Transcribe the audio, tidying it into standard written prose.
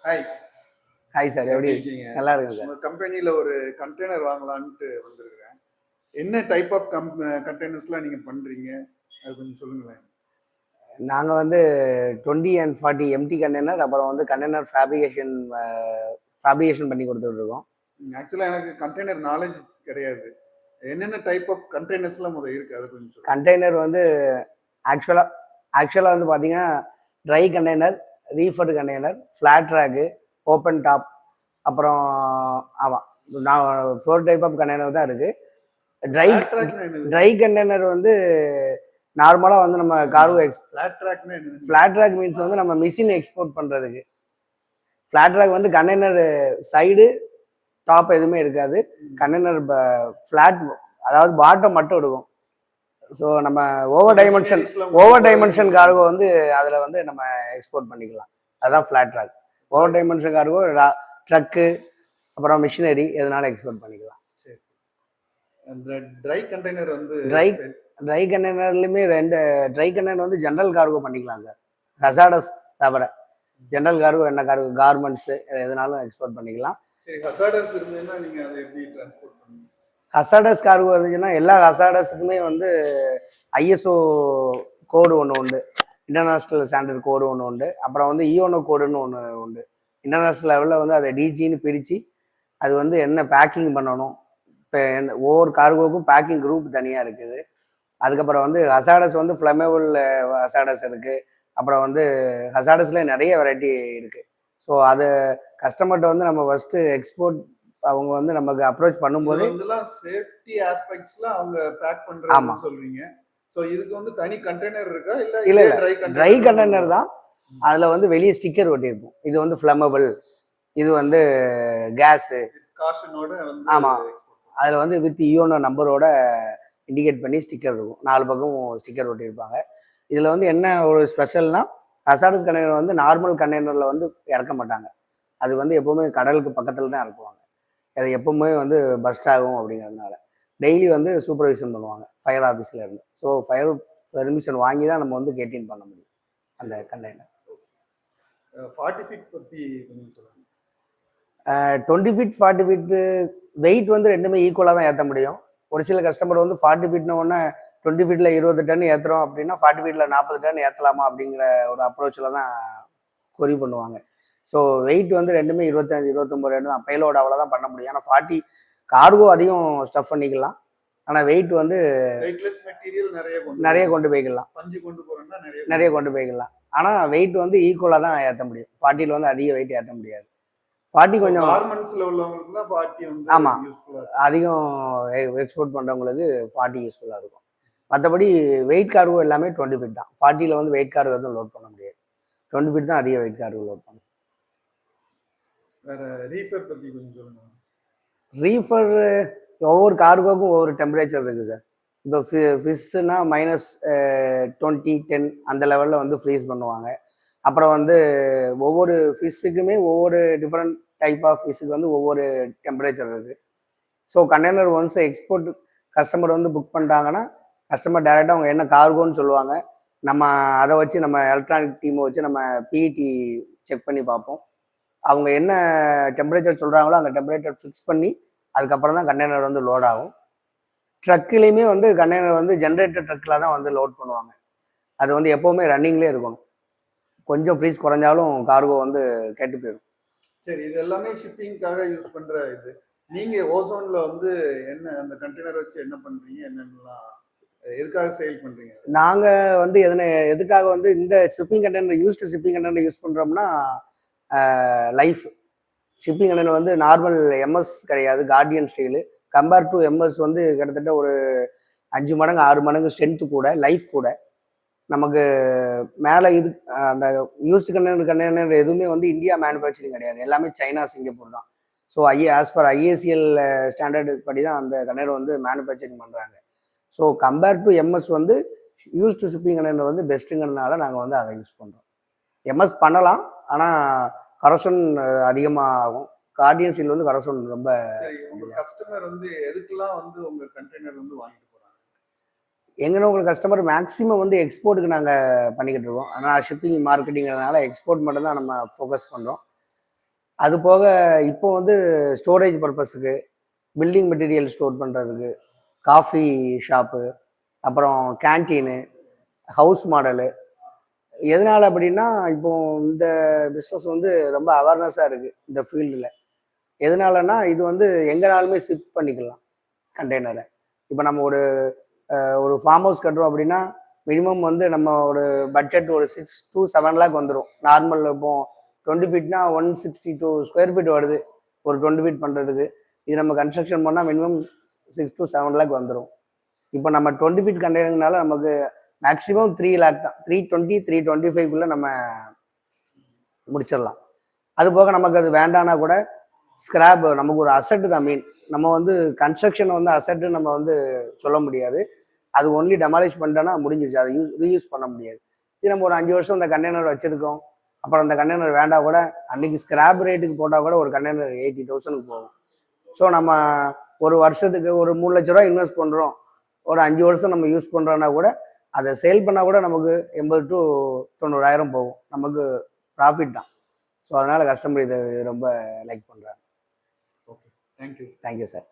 Hi. Hi sir, எப்படி இருக்கீங்க? நல்லா இருக்குங்க சார். உங்க கம்பெனில ஒரு கண்டெய்னர் வாங்கலான்ட்டு வந்திருக்கிறேன். என்ன டைப் ஆஃப் கண்டெய்னர்ஸ்லாம் நீங்க பண்றீங்க? அது கொஞ்சம் சொல்லுங்களேன். நாங்கள் வந்து 20 and 40 எம்டி கண்டெய்னர், அப்புறம் வந்து கண்டெய்னர் ஃபேப்ரிகேஷன் பண்ணி கொடுத்துட்ருக்கோம். ஆக்சுவலாக எனக்கு கண்டெய்னர் நாலேஜ் கிடையாது. என்னென்ன டைப் ஆஃப் கண்டெய்னர்ஸ்லாம் இருக்கு, அதை கொஞ்சம் சொல்லுங்க. கண்டெய்னர் வந்து ஆக்சுவலாக வந்து பார்த்தீங்கன்னா dry container, reefer container, flat track, open top, அப்புறம் ஆமாம், நான் 4 டைப் ஆஃப் கண்டெய்னர் தான் இருக்குது. ட்ரை கண்டெய்னர் வந்து நார்மலாக வந்து நம்ம கார்கோ ஃப்ளாட் ட்ராக் மீன்ஸ் வந்து நம்ம மிஷின் எக்ஸ்போர்ட் பண்ணுறதுக்கு. ஃப்ளாட் ட்ராக் வந்து கண்டெய்னர் சைடு டாப் எதுவுமே இருக்காது. கண்டெய்னர் ஃப்ளாட், அதாவது பாட்டம் மட்டும் இருக்கும். ஸோ நம்ம ஓவர் டைமென்ஷன் கார்கோ வந்து அதில் வந்து நம்ம எக்ஸ்போர்ட் பண்ணிக்கலாம். அதுதான் flat track. Over dimension cargo truck, அப்புறம் மிஷினரி எதனால எக்ஸ்போர்ட் பண்ணிக்கலாம். ட்ரை கண்டெய்னர் வந்து ட்ரை கண்டெய்னர்லையுமே 2 ட்ரை கண்டெய்னர் வந்து ஜென்ரல் கார்கோ பண்ணிக்கலாம் சார். ஹசார்டஸ் தவிர ஜென்ரல் கார்கோ, என்ன கார்கோ, கார்மெண்ட்ஸு எதுனாலும் எக்ஸ்போர்ட் பண்ணிக்கலாம். சரி, ஹசார்டஸ் இருந்ததுன்னா நீங்க அதை எப்படி ட்ரான்ஸ்போர்ட் பண்ணுவீங்க? ஹசார்டஸ் கார்கோ இருந்துச்சுன்னா எல்லா ஹசார்டஸுக்குமே வந்து ஐஎஸ்ஓ கோடு ஒன்று உண்டு, இன்டர்நேஷ்னல் ஸ்டாண்டர்ட் கோடு ஒன்று உண்டு. அப்புறம் வந்து இயோனோ கோடுன்னு ஒன்று உண்டு. இன்டர்நேஷ்னல் லெவலில் வந்து அதை டிஜின்னு பிரித்து அது வந்து என்ன பேக்கிங் பண்ணணும், இப்போ ஒவ்வொரு கார்கோவுக்கும் பேக்கிங் குரூப் தனியாக இருக்குது. அதுக்கப்புறம் வந்து ஹசார்டஸ் வந்து ஃப்ளமேபிள் ஹசார்டஸ் இருக்குது. அப்புறம் வந்து ஹசார்டஸில் நிறைய வெரைட்டி இருக்குது. ஸோ அது கஸ்டமர்கிட்ட வந்து நம்ம ஃபஸ்ட்டு எக்ஸ்போர்ட் அவங்க வந்து நமக்கு அப்ரோச் பண்ணும்போது சேஃப்டி ஆஸ்பெக்ட்ஸ்லாம் அவங்க பேக் பண்ணுறாங்க சொல்றீங்க. ஸோ இதுக்கு வந்து தனி கண்டெய்னர் இருக்கா? இல்லை ட்ரை கண்டெய்னர் தான். அதில் வந்து வெளியே ஸ்டிக்கர் ஒட்டியிருக்கும், இது வந்து ஃப்ளமபிள், இது வந்து கேஸு காஷனோட. ஆமாம், அதில் வந்து வித் இயோனோ நம்பரோட இண்டிகேட் பண்ணி ஸ்டிக்கர் இருக்கும். 4 பக்கம் ஸ்டிக்கர் ஒட்டியிருப்பாங்க. இதில் வந்து என்ன ஒரு ஸ்பெஷல்னா, ஹசார்டஸ் கண்டெய்னர் வந்து நார்மல் கண்டெய்னரில் வந்து இறக்க மாட்டாங்க. அது வந்து எப்போவுமே கடலுக்கு பக்கத்தில் தான் இறக்குவாங்க. அது எப்போவுமே வந்து பஸ்ட் ஆகும் அப்படிங்கிறதுனால டெய்லி வந்து சூப்பர்வைசன் பண்ணுவாங்க ஃபயர் ஆஃபீஸில் இருந்து. ஸோ ஃபயர் பெர்மிஷன் வாங்கி தான் நம்ம வந்து கெட்டின் பண்ண முடியும் அந்த கண்டெய்னர். 40 ஃபீட் பற்றி 20 ஃபீட் 40 ஃபீட்டு வெயிட் வந்து ரெண்டுமே ஈக்குவலாக தான் ஏற்ற முடியும். ஒரு சில கஸ்டமர் வந்து 40 ஃபீட்னு ஒன்று 20 ஃபீட்டில் 20 டன் ஏற்றுறோம் அப்படின்னா 40 ஃபீட்டில் 40 டன் ஏற்றலாமா அப்படிங்கிற ஒரு அப்ரோச்சில் தான் கொரி பண்ணுவாங்க. ஸோ வெயிட் வந்து ரெண்டுமே 25 29 டன் தான். பேலோடு அவ்வளோதான் பண்ண முடியும். ஆனால் 40 கார்கோ அதிகம் ஸ்டஃப் பண்ணிக்கலாம். ஆனால் வெயிட் வந்து நிறைய கொண்டு போய்க்கலாம், நிறைய கொண்டு போய்க்கலாம். ஆனால் வெயிட் வந்து ஈக்குவலாக தான் ஏற்ற முடியும். 40ல் வந்து அதிக வெயிட் ஏற்ற முடியாது. 40 கொஞ்சம் ஆமாம், அதிகம் எக்ஸ்போர்ட் பண்ணுறவங்களுக்கு 40 யூஸ்ஃபுல்லாக இருக்கும். மற்றபடி வெயிட் கார்கோ எல்லாமே 20 ஃபீட் தான். 40ல் வந்து வெயிட் கார்கோ எதுவும் லோட் பண்ண முடியாது. 20 ஃபீட் தான் அதிக வெயிட் கார்கோ லோட் பண்ணும். ரீஃபர் பற்றி கொஞ்சம் சொல்லுங்கள். ரீஃபர் ஒவ்வொரு கார்கோக்கும் ஒவ்வொரு டெம்பரேச்சர் இருக்குது சார். இப்போ ஃபிஷ்ஷுனா -20 10 அந்த லெவலில் வந்து ஃப்ரீஸ் பண்ணுவாங்க. அப்புறம் வந்து ஒவ்வொரு ஃபிஷ்ஷுக்குமே ஒவ்வொரு டிஃப்ரெண்ட் டைப் ஆஃப் ஃபிஷ்ஷுக்கு வந்து ஒவ்வொரு டெம்பரேச்சர் இருக்குது. So container once export customer வந்து புக் பண்ணிட்டாங்கன்னா கஸ்டமர் டைரெக்டாக அவங்க என்ன கார்கோன்னு சொல்லுவாங்க. நம்ம அதை வச்சு நம்ம எலக்ட்ரானிக் டீமை வச்சு நம்ம பிஇடி செக் பண்ணி பார்ப்போம். அவங்க என்ன டெம்பரேச்சர் சொல்கிறாங்களோ அந்த டெம்பரேச்சர் ஃபிக்ஸ் பண்ணி அதுக்கப்புறம் தான் கண்டெய்னர் வந்து லோட் ஆகும். ட்ரக்குலேயுமே வந்து கண்டெய்னர் வந்து ஜென்ரேட்டர் ட்ரக்கில் தான் வந்து லோட் பண்ணுவாங்க. அது வந்து எப்போவுமே ரன்னிங்லேயே இருக்கணும். கொஞ்சம் ஃப்ரீஸ் குறைஞ்சாலும் கார்கோ வந்து கேட்டு போயிடும். சரி, இது எல்லாமே ஷிப்பிங்காக யூஸ் பண்ணுற இது. நீங்கள் ஓசோனில் வந்து என்ன அந்த கண்டெய்னர் வச்சு என்ன பண்ணுறீங்க, என்னென்னலாம் எதுக்காக சேல் பண்ணுறீங்க? நாங்கள் வந்து எதுக்காக வந்து இந்த shipping container used shipping container use பண்ணுறோம்னா, லைஃப் ஷிப்பிங் கண்டெய்னர் வந்து நார்மல் எம்எஸ் கிடையாது, Guardian steel. Compare to MS வந்து கிட்டத்தட்ட ஒரு 5 மடங்கு 6 மடங்கு ஸ்ட்ரென்த்து கூட, லைஃப் கூட. நமக்கு மேலே இது அந்த யூஸ்டு கண்டெய்னர் எதுவுமே வந்து இந்தியா மேனுஃபேக்சரிங் கிடையாது, எல்லாமே சைனா சிங்கப்பூர் தான். ஸோ ஆஸ் பர் ஐஏசிஎல் ஸ்டாண்டர்டு படி தான் அந்த கண்டெய்னர் வந்து மேனுஃபேக்சரிங் பண்ணுறாங்க. ஸோ கம்பேர் டு எம்எஸ் வந்து யூஸ்டு ஷிப்பிங் கண்டெய்னர் வந்து பெஸ்ட்டுங்கிறதுனால நாங்கள் வந்து அதை யூஸ் பண்ணுறோம். எம்எஸ் பண்ணலாம், ஆனால் கரப்ஷன் அதிகமாக ஆகும். கார்டியன் ஸ்டீல் வந்து கரப்ஷன் ரொம்ப. கஸ்டமர் வந்து எதுக்கெல்லாம் வந்து உங்கள் கண்டெய்னர் வந்து வாங்கிட்டு போகிறாங்க? எங்கன்னா உங்களுக்கு கஸ்டமர் மேக்ஸிமம் வந்து எக்ஸ்போர்ட்டுக்கு நாங்கள் பண்ணிக்கிட்டு இருக்கோம். ஆனால் ஷிப்பிங் மார்க்கெட்டிங்கிறதுனால எக்ஸ்போர்ட் மட்டும் தான் நம்ம ஃபோக்கஸ் பண்ணுறோம். அது போக இப்போ வந்து ஸ்டோரேஜ் பர்பஸுக்கு, பில்டிங் மெட்டீரியல் ஸ்டோர் பண்ணுறதுக்கு, காஃபி ஷாப்பு, அப்புறம் கேன்டீனு, ஹவுஸ் மாடலு. எதனால அப்படின்னா, இப்போ இந்த பிஸ்னஸ் வந்து ரொம்ப அவேர்னஸாக இருக்குது இந்த ஃபீல்டில். எதனாலன்னா, இது வந்து எங்கேனாலுமே ஷிஃப்ட் பண்ணிக்கலாம் கண்டெய்னரை. இப்போ நம்ம ஒரு ஃபார்ம் ஹவுஸ் கட்டுறோம் அப்படின்னா, மினிமம் வந்து நம்ம ஒரு பட்ஜெட் ஒரு 6 to 7 லேக் வந்துடும். நார்மல் இப்போ 20 ஃபீட்னா 162 ஸ்கொயர் ஃபீட் வருது ஒரு 20 ஃபீட் பண்ணுறதுக்கு. இது நம்ம கன்ஸ்ட்ரக்ஷன் பண்ணால் மினிமம் 6 to 7 லேக் வந்துடும். இப்போ நம்ம 20 ஃபீட் கண்டெய்னர்னால நமக்கு மேக்ஸிமம் 3 லேக் தான். 320 325 நம்ம முடிச்சிடலாம். அது போக நமக்கு அது வேண்டானா கூட ஸ்கிராப் நமக்கு ஒரு அசட்டு தான் மெயின். நம்ம வந்து கன்ஸ்ட்ரக்ஷனை வந்து அசட்டு நம்ம வந்து சொல்ல முடியாது. அது ஒன்லி டெமாலிஷ் பண்ணிட்டோன்னா முடிஞ்சிச்சு. அதை ரீயூஸ் பண்ண முடியாது. இது நம்ம ஒரு 5 வருஷம் இந்த கண்டெய்னர் வச்சுருக்கோம். அப்புறம் அந்த கண்டெய்னர் வேண்டாம் கூட அன்றைக்கி ஸ்கிராப் ரேட்டுக்கு போட்டால் கூட ஒரு கண்டெய்னர் 80,000க்கு போகும். ஸோ நம்ம ஒரு வருஷத்துக்கு ஒரு 3 லட்ச ரூபா இன்வெஸ்ட் பண்ணுறோம். ஒரு 5 வருஷம் நம்ம யூஸ் பண்ணுறோன்னா கூட அதை சேல் பண்ணால் கூட நமக்கு 80 to 90,000 போகும். நமக்கு ப்ராஃபிட் தான். ஸோ அதனால் கஸ்டமர் இதை ரொம்ப லைக் பண்ணுறாங்க. Okay, thank you. Thank you sir.